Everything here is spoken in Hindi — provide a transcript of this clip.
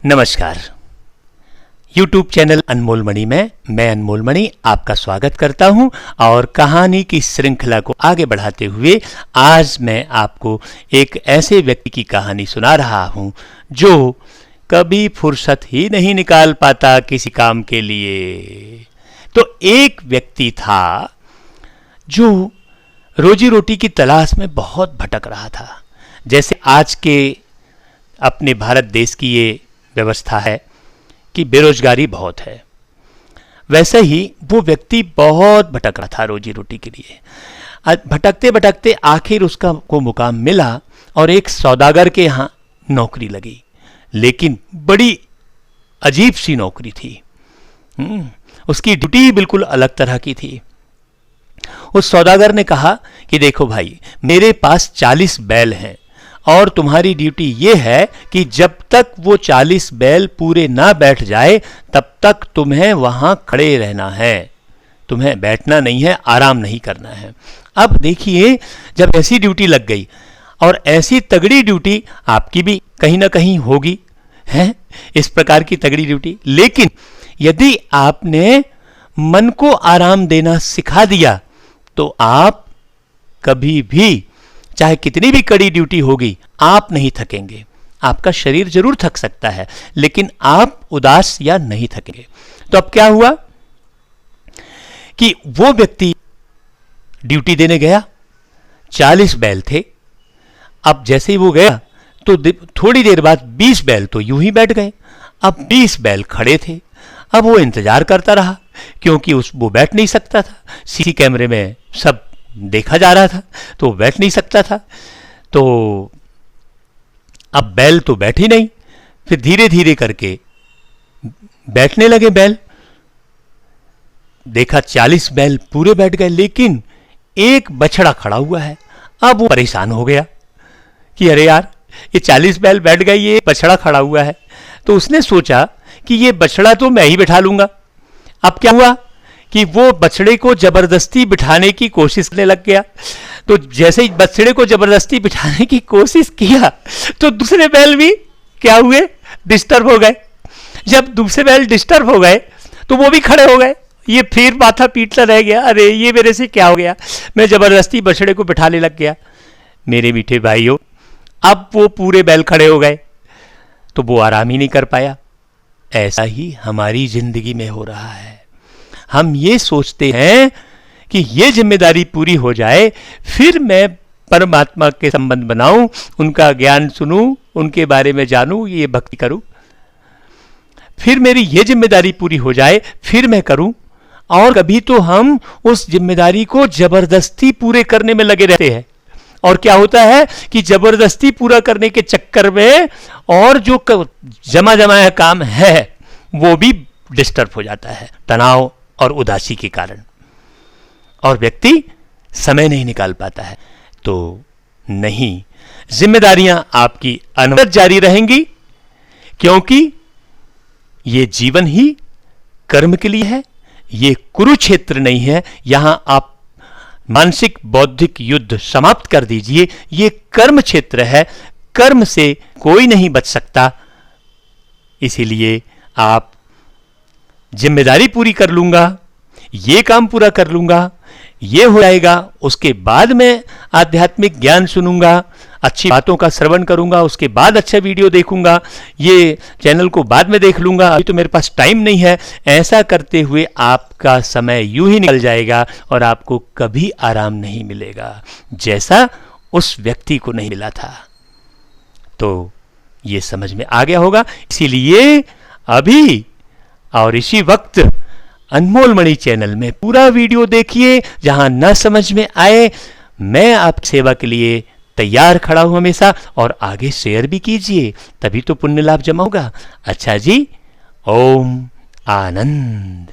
नमस्कार। YouTube चैनल अनमोल मणि में मैं अनमोल मणि आपका स्वागत करता हूं और कहानी की श्रृंखला को आगे बढ़ाते हुए आज मैं आपको एक ऐसे व्यक्ति की कहानी सुना रहा हूं जो कभी फुर्सत ही नहीं निकाल पाता किसी काम के लिए। तो एक व्यक्ति था जो रोजी रोटी की तलाश में बहुत भटक रहा था। जैसे आज के अपने भारत देश की ये व्यवस्था है कि बेरोजगारी बहुत है, वैसे ही वो व्यक्ति बहुत भटक रहा था रोजी रोटी के लिए। भटकते भटकते आखिर उसका को मुकाम मिला और एक सौदागर के यहाँ नौकरी लगी, लेकिन बड़ी अजीब सी नौकरी थी। उसकी ड्यूटी बिल्कुल अलग तरह की थी। उस सौदागर ने कहा कि देखो भाई, मेरे पास 40 बैल हैं और तुम्हारी ड्यूटी ये है कि जब तक वो 40 बैल पूरे ना बैठ जाए तब तक तुम्हें वहां खड़े रहना है, तुम्हें बैठना नहीं है, आराम नहीं करना है। अब देखिए, जब ऐसी ड्यूटी लग गई और ऐसी तगड़ी ड्यूटी आपकी भी कहीं ना कहीं होगी, है इस प्रकार की तगड़ी ड्यूटी। लेकिन यदि आपने मन को आराम देना सिखा दिया तो आप कभी भी, चाहे कितनी भी कड़ी ड्यूटी होगी, आप नहीं थकेंगे। आपका शरीर जरूर थक सकता है लेकिन आप उदास या नहीं थकेंगे। तो अब क्या हुआ कि वो व्यक्ति ड्यूटी देने गया, 40 बैल थे। अब जैसे ही वो गया तो थोड़ी देर बाद 20 बैल तो यूं ही बैठ गए। अब 20 बैल खड़े थे। अब वो इंतजार करता रहा क्योंकि वो बैठ नहीं सकता था। सीसी कैमरे में सब देखा जा रहा था तो बैठ नहीं सकता था। तो अब बैल तो बैठी नहीं, फिर धीरे धीरे करके बैठने लगे बैल। देखा 40 बैल पूरे बैठ गए, लेकिन एक बछड़ा खड़ा हुआ है। अब वो परेशान हो गया कि अरे यार, ये 40 बैल बैठ गए, ये बछड़ा खड़ा हुआ है। तो उसने सोचा कि ये बछड़ा तो मैं ही बैठा लूंगा। अब क्या हुआ कि वो बछड़े को जबरदस्ती बिठाने की कोशिश करने लग गया। तो जैसे ही बछड़े को जबरदस्ती बिठाने की कोशिश किया तो दूसरे बैल भी क्या हुए, डिस्टर्ब हो गए। जब दूसरे बैल डिस्टर्ब हो गए तो वो भी खड़े हो गए। ये फिर माथा पीटता रह गया, अरे ये मेरे से क्या हो गया, मैं जबरदस्ती बछड़े को बिठाने लग गया। मेरे मीठे भाइयों, अब वो पूरे बैल खड़े हो गए तो वो आराम ही नहीं कर पाया। ऐसा ही हमारी जिंदगी में हो रहा है। हम ये सोचते हैं कि ये जिम्मेदारी पूरी हो जाए फिर मैं परमात्मा के संबंध बनाऊं, उनका ज्ञान सुनूं, उनके बारे में जानूं, ये भक्ति करूं, फिर मेरी ये जिम्मेदारी पूरी हो जाए फिर मैं करूं। और कभी तो हम उस जिम्मेदारी को जबरदस्ती पूरे करने में लगे रहते हैं और क्या होता है कि जबरदस्ती पूरा करने के चक्कर में और जो जमा जमाया काम है वो भी डिस्टर्ब हो जाता है, तनाव और उदासी के कारण, और व्यक्ति समय नहीं निकाल पाता है। तो नहीं, जिम्मेदारियां आपकी अनवरत जारी रहेंगी क्योंकि ये जीवन ही कर्म के लिए है। ये कुरुक्षेत्र नहीं है। यहां आप मानसिक बौद्धिक युद्ध समाप्त कर दीजिए। ये कर्म क्षेत्र है, कर्म से कोई नहीं बच सकता। इसीलिए आप जिम्मेदारी पूरी कर लूंगा, ये काम पूरा कर लूंगा, ये हो जाएगा, उसके बाद मैं आध्यात्मिक ज्ञान सुनूंगा, अच्छी बातों का श्रवण करूंगा, उसके बाद अच्छा वीडियो देखूंगा, ये चैनल को बाद में देख लूंगा, अभी तो मेरे पास टाइम नहीं है। ऐसा करते हुए आपका समय यूं ही निकल जाएगा और आपको कभी आराम नहीं मिलेगा, जैसा उस व्यक्ति को नहीं मिला था। तो ये समझ में आ गया होगा। इसीलिए अभी और इसी वक्त अनमोल मणि चैनल में पूरा वीडियो देखिए। जहां न समझ में आए, मैं आप सेवा के लिए तैयार खड़ा हूं हमेशा, और आगे शेयर भी कीजिए, तभी तो पुण्य लाभ जमा होगा। अच्छा जी, ओम आनंद।